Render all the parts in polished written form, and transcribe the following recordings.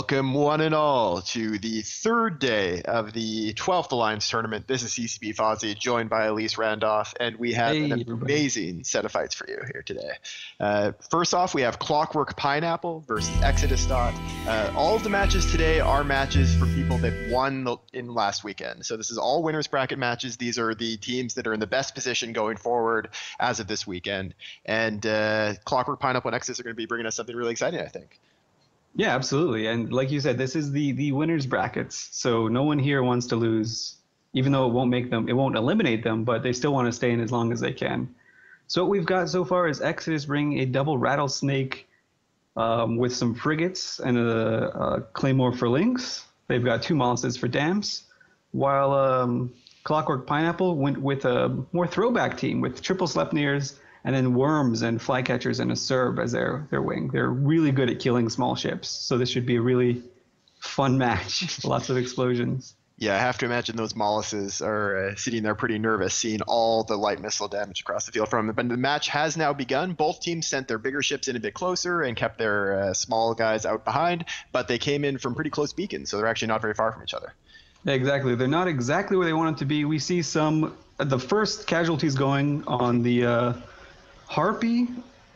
Welcome, one and all, to the third day of the 12th Alliance tournament. This is CCP Fozzie, joined by Elise Randolph, and we have Hey, an everybody. amazing set of fights for you here today. First off, we have Clockwork Pineapple versus Exodus Dot. All of the matches today are matches for people that won in last weekend. So this is all winners bracket matches. These are the teams that are in the best position going forward as of this weekend. And Clockwork Pineapple and Exodus are going to be bringing us something really exciting, I think. Yeah, absolutely. And like you said, this is the winners brackets. So no one here wants to lose, even though it won't eliminate them, but they still want to stay in as long as they can. So what we've got so far is Exodus bringing a double rattlesnake with some frigates and a claymore for links. They've got two Molluses for dams, while Clockwork Pineapple went with a more throwback team with triple Sleipnirs and then worms and flycatchers and a Serb as their wing. They're really good at killing small ships, so this should be a really fun match. Lots of explosions. Yeah, I have to imagine those Molluses are sitting there pretty nervous, seeing all the light missile damage across the field from them. But the match has now begun. Both teams sent their bigger ships in a bit closer and kept their small guys out behind, but they came in from pretty close beacons, so they're actually not very far from each other. Exactly. They're not exactly where they want it to be. We see the first casualties going on the Harpy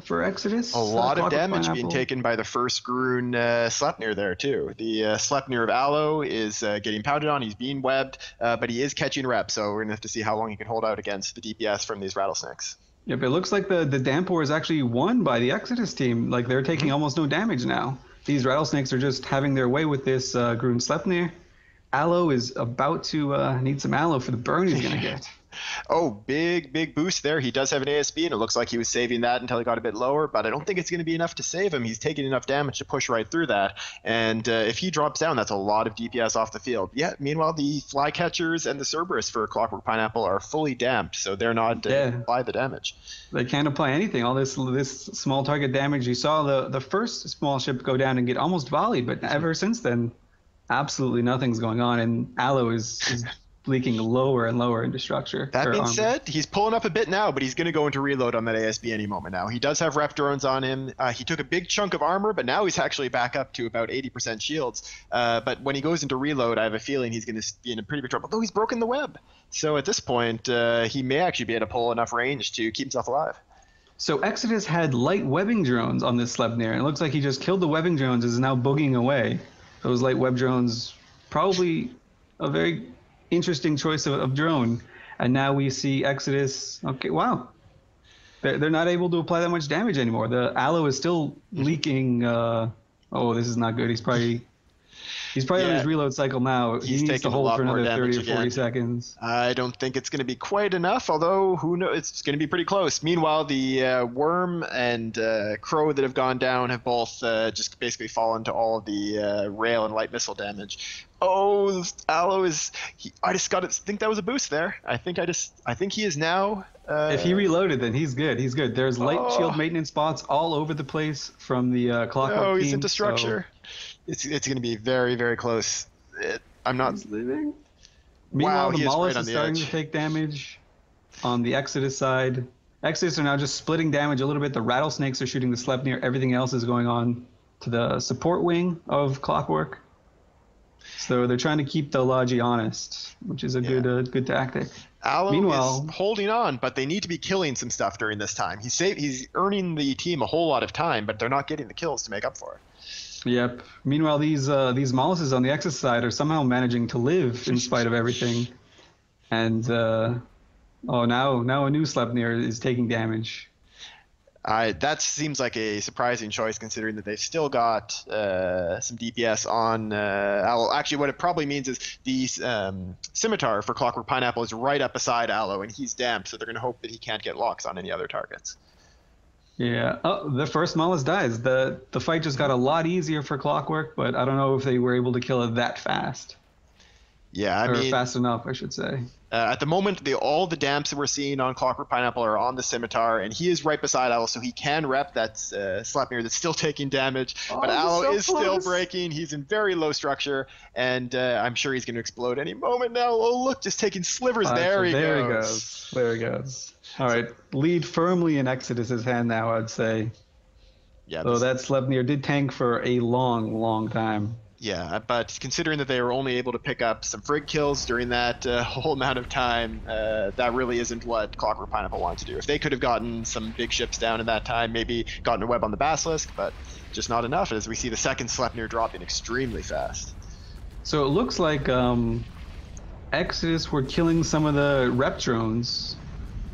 for Exodus. A lot of damage Pineapple. being taken by the first Grun Sleipnir there, too. The Sleipnir of Aloe is getting pounded on. He's being webbed, but he is catching reps, so we're going to have to see how long he can hold out against the DPS from these rattlesnakes. Yep, it looks like the Dampor is actually won by the Exodus team. Like, they're taking almost no damage now. These rattlesnakes are just having their way with this Grun Sleipnir. Aloe is about to need some aloe for the burn he's going to get. Oh, big boost there. He does have an ASB, and it looks like he was saving that until he got a bit lower, but I don't think it's going to be enough to save him. He's taking enough damage to push right through that, and if he drops down, that's a lot of DPS off the field. Yeah, meanwhile, the Flycatchers and the Cerberus for Clockwork Pineapple are fully damped, so they're not apply the damage. They can't apply anything. All this small target damage. You saw the first small ship go down and get almost volleyed, but ever since then, absolutely nothing's going on, and Aloe is leaking lower and lower into structure. That being said, he's pulling up a bit now, but he's going to go into reload on that ASB any moment now. He does have rep drones on him. He took a big chunk of armor, but now he's actually back up to about 80% shields. But when he goes into reload, I have a feeling he's going to be in a pretty big trouble, though he's broken the web. So at this point, he may actually be able to pull enough range to keep himself alive. So Exodus had light webbing drones on this Sleipnir, and it looks like he just killed the webbing drones and is now boogieing away. Those light web drones, probably a very interesting choice of drone. And now we see Exodus. Okay, wow. They're not able to apply that much damage anymore. The Aloe is still leaking. Oh, this is not good. He's probably on his reload cycle now. He needs to hold for another 30 or 40 seconds. I don't think it's going to be quite enough, although who knows? It's going to be pretty close. Meanwhile, the Worm and Crow that have gone down have both just basically fallen to all of the rail and light missile damage. Oh, Aloe is. I just got to think that was a boost there. I think he is now. If he reloaded, then he's good. He's good. There's light shield maintenance spots all over the place from the Clockwork team. Oh, he's into structure. So it's going to be very, very close. I'm not. He's leaving. Meanwhile, the Mollus is starting to take damage on the Exodus side. Exodus are now just splitting damage a little bit. The rattlesnakes are shooting the Sleipnir. Everything else is going on to the support wing of Clockwork. So they're trying to keep the Logi honest, which is a good tactic. Aloe is holding on, but they need to be killing some stuff during this time. He's earning the team a whole lot of time, but they're not getting the kills to make up for it. Yep. Meanwhile, these Molluses on the Exodus side are somehow managing to live in spite of everything. And now a new Sleipnir is taking damage. That seems like a surprising choice, considering that they've still got some DPS on Aloe. Actually, what it probably means is the Scimitar for Clockwork Pineapple is right up beside Aloe, and he's damped, so they're going to hope that he can't get locks on any other targets. Yeah. Oh, the first Mollus dies. The fight just got a lot easier for Clockwork, but I don't know if they were able to kill it that fast. Yeah, I mean, fast enough, I should say. At the moment, all the damps that we're seeing on Clockwork Pineapple are on the Scimitar, and he is right beside Aloe, so he can rep that Sleipnir that's still taking damage. But Aloe is still breaking. He's in very low structure, and I'm sure he's going to explode any moment now. Oh, look, just taking slivers. There he goes. There he goes. All right, lead firmly in Exodus's hand now, I'd say. Yeah. So that Sleipnir did tank for a long, long time. Yeah, but considering that they were only able to pick up some frig kills during that whole amount of time, that really isn't what Clockwork Pineapple wanted to do. If they could have gotten some big ships down in that time, maybe gotten a web on the Basilisk, but just not enough, as we see the second Sleipnir dropping extremely fast. So it looks like Exodus were killing some of the rep drones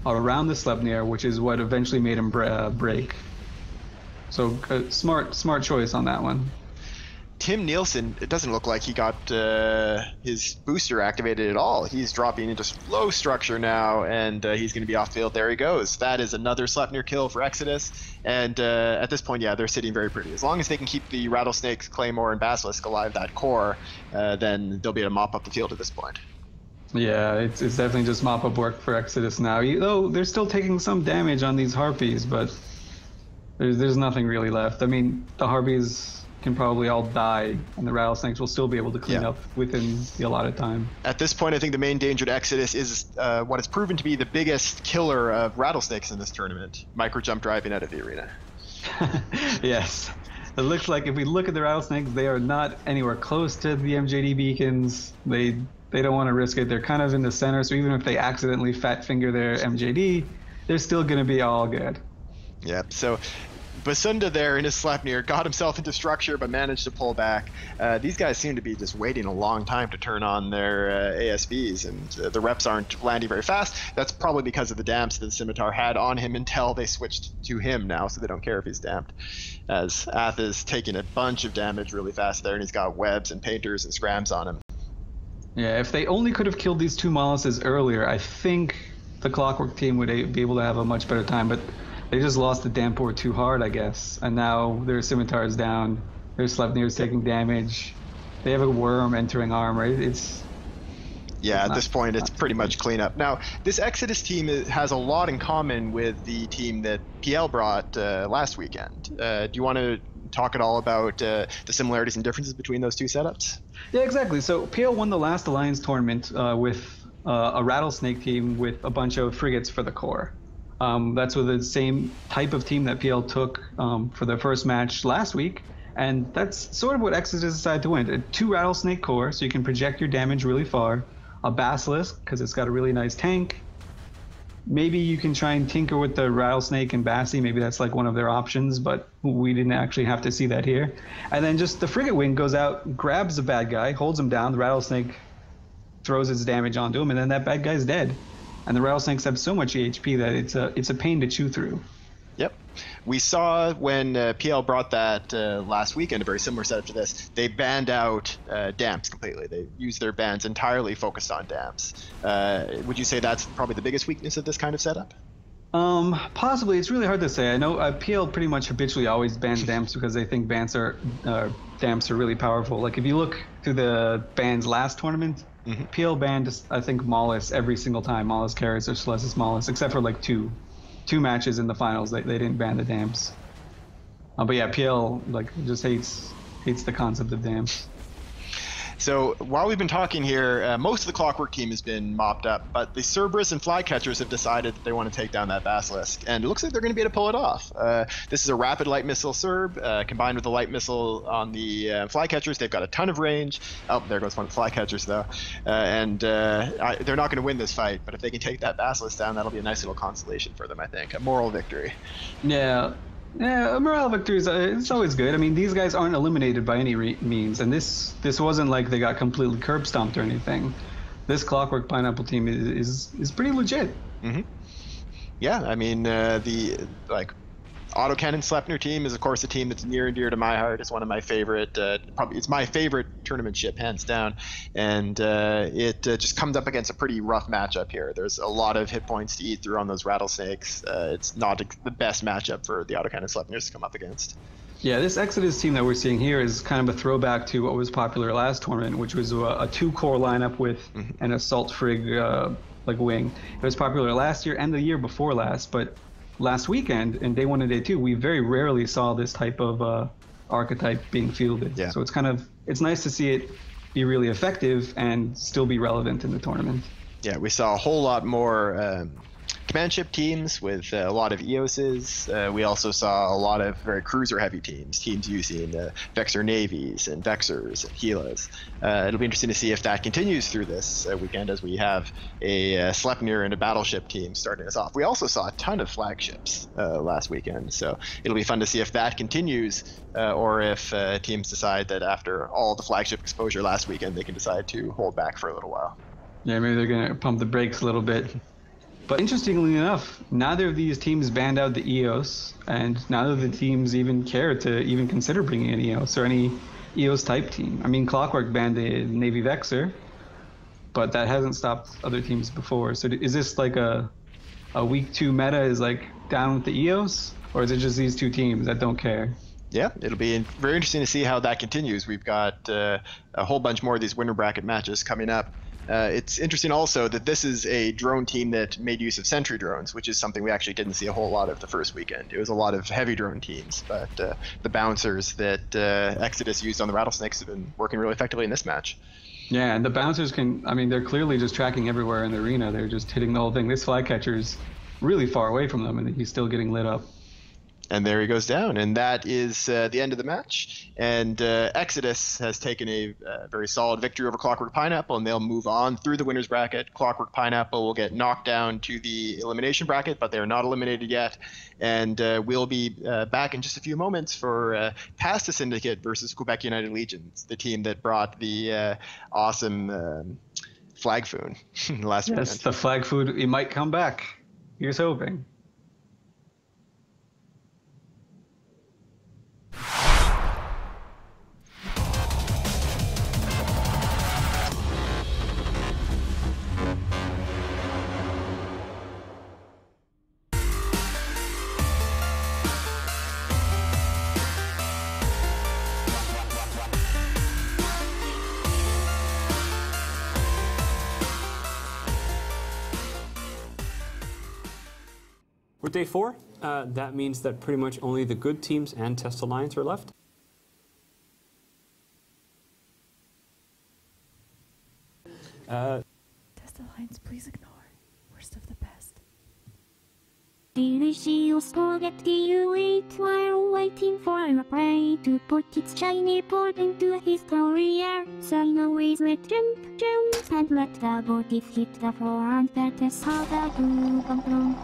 around the Sleipnir, which is what eventually made him break. So smart choice on that one. Tim Nielsen, it doesn't look like he got his booster activated at all. He's dropping into low structure now, and he's going to be off field. There he goes. That is another Sleipnir kill for Exodus. And at this point, yeah, they're sitting very pretty. As long as they can keep the Rattlesnake, Claymore, and Basilisk alive, that core, then they'll be able to mop up the field at this point. Yeah, it's definitely just mop-up work for Exodus now. Though they're still taking some damage on these Harpies, but there's nothing really left. I mean, the Harpies can probably all die, and the Rattlesnakes will still be able to clean up within the allotted time. At this point, I think the main danger to Exodus is what has proven to be the biggest killer of Rattlesnakes in this tournament, micro jump driving out of the arena. Yes. It looks like if we look at the Rattlesnakes, they are not anywhere close to the MJD beacons. They don't want to risk it. They're kind of in the center, so even if they accidentally fat finger their MJD, they're still going to be all good. Yep, so Basunda there in his Sleipnir got himself into structure but managed to pull back. These guys seem to be just waiting a long time to turn on their ASBs, and the reps aren't landing very fast. That's probably because of the damps that the Scimitar had on him until they switched to him now, so they don't care if he's damped. As Ath is taking a bunch of damage really fast there, and he's got webs and painters and scrams on him. Yeah, if they only could have killed these two Molluses earlier, I think the Clockwork team would be able to have a much better time, but they just lost the Dampor too hard, I guess. And now their Scimitar is down, their Sleipnir is taking damage, they have a worm entering armor. At this point, it's pretty much cleanup. Now, this Exodus team has a lot in common with the team that PL brought last weekend. Do you want to talk at all about the similarities and differences between those two setups? Yeah, exactly. So PL won the last Alliance tournament with a Rattlesnake team with a bunch of frigates for the core. That's with the same type of team that PL took for their first match last week. And that's sort of what Exodus decided to win. 2 Rattlesnake core, so you can project your damage really far. A Basilisk, because it's got a really nice tank. Maybe you can try and tinker with the Rattlesnake and Bassi. Maybe that's like one of their options, but we didn't actually have to see that here. And then just the Frigate Wing goes out, grabs the bad guy, holds him down. The Rattlesnake throws its damage onto him, and then that bad guy's dead. And the Rattlesnakes have so much EHP that it's a pain to chew through. Yep. We saw when PL brought that last weekend, a very similar setup to this. They banned out damps completely. They used their bans entirely focused on damps. Would you say that's probably the biggest weakness of this kind of setup? Possibly. It's really hard to say. I know PL pretty much habitually always bans damps because they think damps are really powerful. Like if you look through the bans last tournament, PL banned, I think, Mollis every single time. Mollis carries or Celestis Mollis, except for like two matches in the finals. They didn't ban the damps. But yeah, PL just hates the concept of damps. So while we've been talking here, most of the Clockwork team has been mopped up, but the Cerberus and Flycatchers have decided that they want to take down that Basilisk, and it looks like they're going to be able to pull it off. This is a rapid light missile Cerb, combined with the light missile on the Flycatchers. They've got a ton of range. Oh, there goes one of the Flycatchers, though. They're not going to win this fight, but if they can take that Basilisk down, that'll be a nice little consolation for them, I think. A moral victory. Yeah. Yeah, morale victories, it's always good. I mean, these guys aren't eliminated by any means, and this wasn't like they got completely curb stomped or anything. This Clockwork Pineapple team is pretty legit. Yeah, I mean, Autocannon Sleipnir team is, of course, a team that's near and dear to my heart. It's one of my favorite, it's my favorite tournament ship, hands down. And it just comes up against a pretty rough matchup here. There's a lot of hit points to eat through on those Rattlesnakes. It's not the best matchup for the Autocannon Sleipnirs to come up against. Yeah, this Exodus team that we're seeing here is kind of a throwback to what was popular last tournament, which was a 2-core lineup with an Assault Frig wing. It was popular last year and the year before last, but last weekend, in day 1 and day 2, we very rarely saw this type of archetype being fielded. Yeah. So it's nice to see it be really effective and still be relevant in the tournament. Yeah, we saw a whole lot more commandship teams with a lot of EOSs. We also saw a lot of very cruiser-heavy teams using Vexor Navies and Vexors and Gilas. It'll be interesting to see if that continues through this weekend, as we have a Sleipnir and a battleship team starting us off. We also saw a ton of flagships last weekend, so it'll be fun to see if that continues, or if teams decide that after all the flagship exposure last weekend, they can decide to hold back for a little while. Yeah, maybe they're going to pump the brakes a little bit. But interestingly enough, neither of these teams banned out the EOS, and neither of the teams even care to even consider bringing an EOS or any EOS type team. I mean, Clockwork banned the Navy Vexor, but that hasn't stopped other teams before. So is this like a week 2 meta is like down with the EOS, or is it just these two teams that don't care? Yeah, it'll be very interesting to see how that continues. We've got a whole bunch more of these winter bracket matches coming up. It's interesting also that this is a drone team that made use of sentry drones, which is something we actually didn't see a whole lot of the first weekend. It was a lot of heavy drone teams, but the bouncers that Exodus used on the rattlesnakes have been working really effectively in this match. Yeah, and the bouncers they're clearly just tracking everywhere in the arena. They're just hitting the whole thing. This flycatcher's really far away from them, and he's still getting lit up. And there he goes down, and that is the end of the match. And Exodus has taken a very solid victory over Clockwork Pineapple, and they'll move on through the winners bracket. Clockwork Pineapple will get knocked down to the elimination bracket, but they are not eliminated yet. And we'll be back in just a few moments for Pasta Syndicate versus Quebec United Legions, the team that brought the awesome flag food last weekend. Yes, the flag food. It might come back. Here's hoping. For day 4, that means that pretty much only the good teams and Test Alliance are left. Test Alliance, please ignore. Worst of the best. Delicious spaghetti you eat while waiting for a prey to put its shiny paw into his career. So you always let jump, and let the body hit the floor, and that is how the glue comes.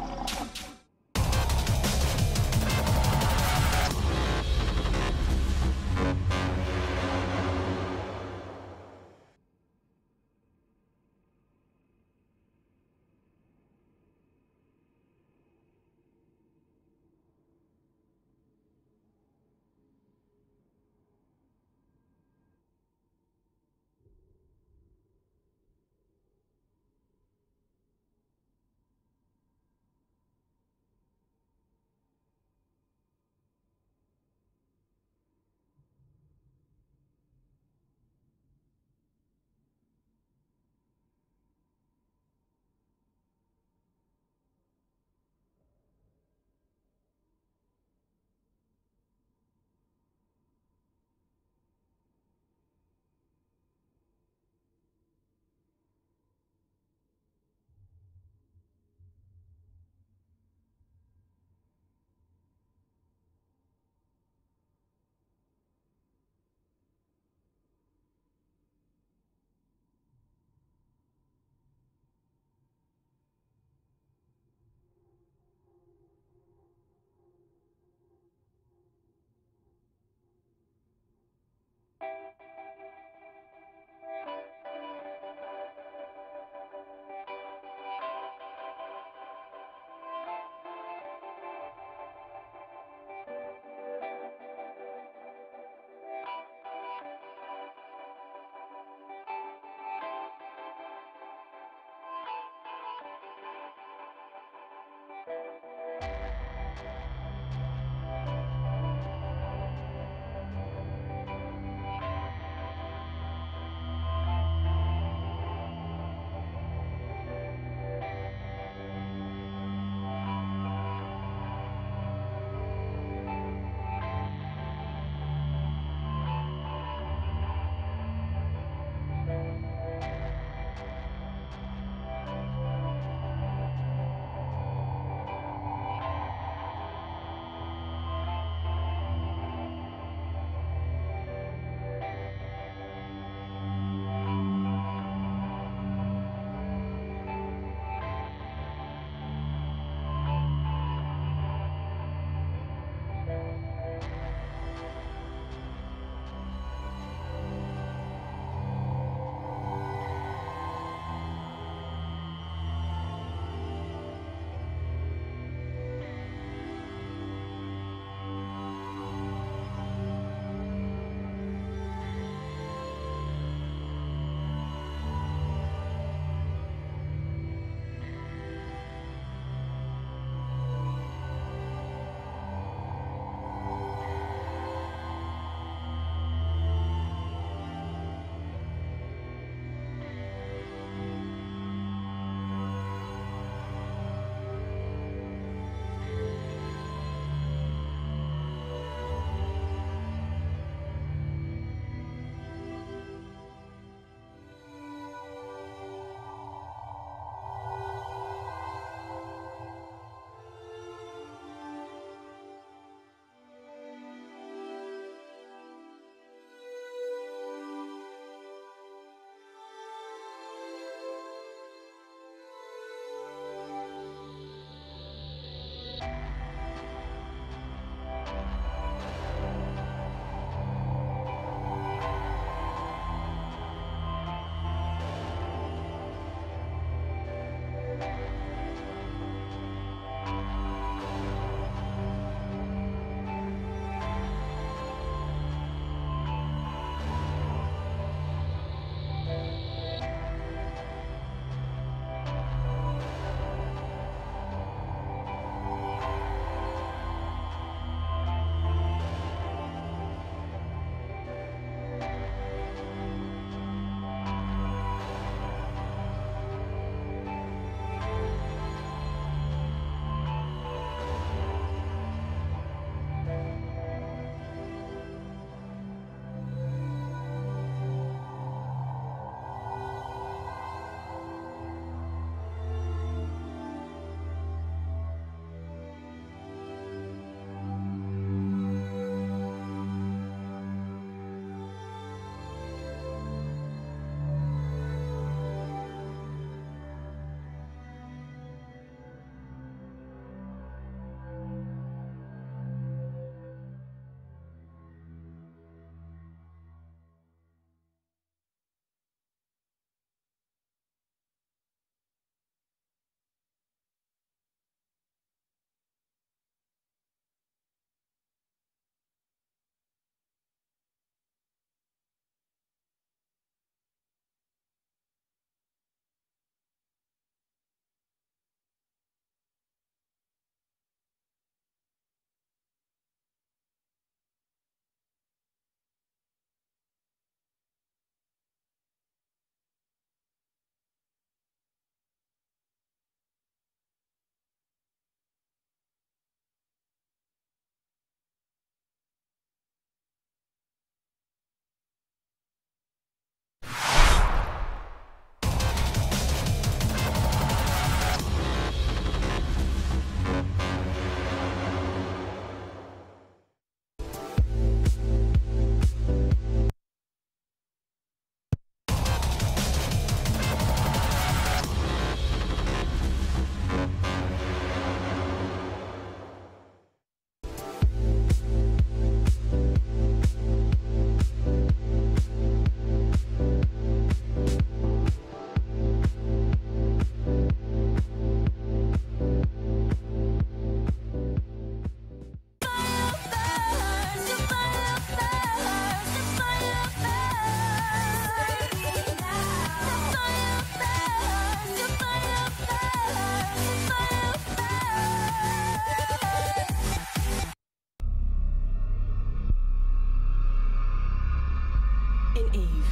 In Eve,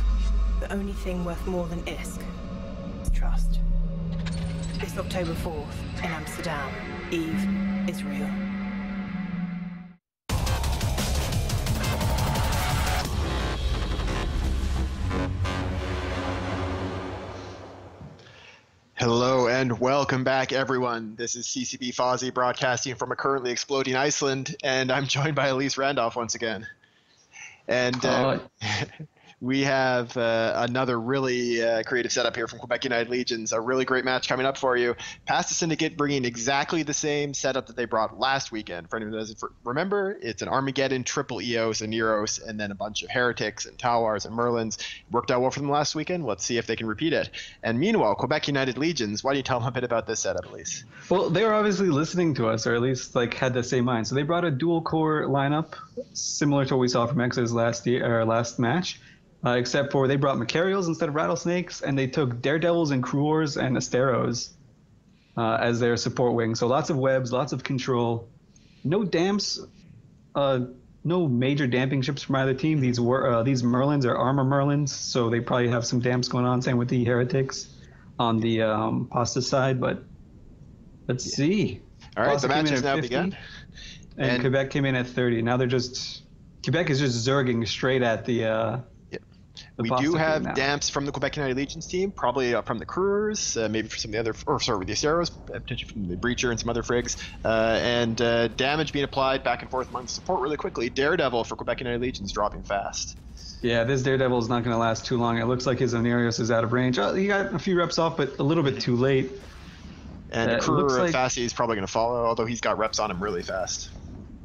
the only thing worth more than ISK is trust. This October 4th in Amsterdam, Eve is real. Hello and welcome back, everyone. This is CCB Fozzie broadcasting from a currently exploding Iceland, and I'm joined by Elise Randolph once again. And we have another really creative setup here from Quebec United Legions. A really great match coming up for you. Past the Syndicate bringing exactly the same setup that they brought last weekend. For anyone who doesn't remember, it's an Armageddon, triple EOS and Neros, and then a bunch of Heretics and Tauars and Merlins. Worked out well for them last weekend. Let's see if they can repeat it. And meanwhile, Quebec United Legions, why don't you tell them a bit about this setup, Elise? Well, they were obviously listening to us, or at least had the same mind. So they brought a dual core lineup, similar to what we saw from X's last match. Except for they brought Macarials instead of Rattlesnakes, and they took Daredevils and Cruors and Asteros as their support wing. So lots of webs, lots of control. No damps, no major damping ships from either team. These Merlins are armor Merlins, so they probably have some damps going on. Same with the Heretics on the Pasta side, but let's see. All right, Pasta the match came in has at now 50, begun. and Quebec came in at 30. Now Quebec is just zerging straight at the we do have damps from the Quebec United Legions team, probably from the Crewers, maybe for some of the other, with the Asteros, potentially from the Breacher and some other frigs, and damage being applied back and forth among the support really quickly. Daredevil for Quebec United Legions dropping fast. Yeah, this Daredevil is not going to last too long. It looks like his Onirios is out of range. He got a few reps off, but a little bit too late. And the Crewer of Fassi is probably going to follow, although he's got reps on him really fast.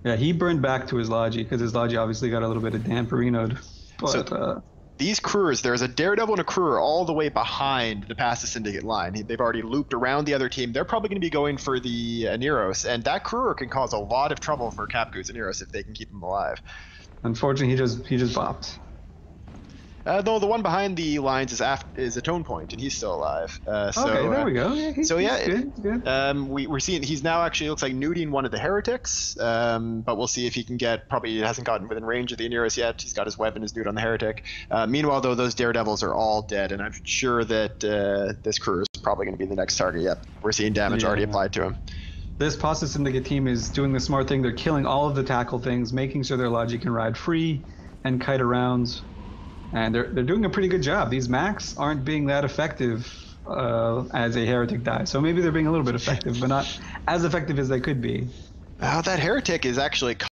Yeah, he burned back to his Logi, because his Logi obviously got a little bit of damperinoed. But these Crewers, there's a Daredevil and a Crewer all the way behind the Past the Syndicate line. They've already looped around the other team. They're probably going to be going for the Neros, and that Crewer can cause a lot of trouble for Capgoose and Neros if they can keep him alive. Unfortunately, he just bopped. Though the one behind the lines is a Tone Point, and he's still alive. Okay, there we go. Yeah, he's good. We're seeing he's now actually looks like nuding one of the Heretics, but we'll see if he can get. Probably hasn't gotten within range of the Aneros yet. He's got his weapon, his nude on the Heretic. Meanwhile, though, those Daredevils are all dead, and I'm sure that this crew is probably going to be the next target. Yep, we're seeing damage already applied to him. This Pasta Syndicate team is doing the smart thing. They're killing all of the tackle things, making sure their Logi can ride free and kite around. And they're doing a pretty good job. These Max aren't being that effective as a Heretic die. So maybe they're being a little bit effective, but not as effective as they could be. That Heretic is actually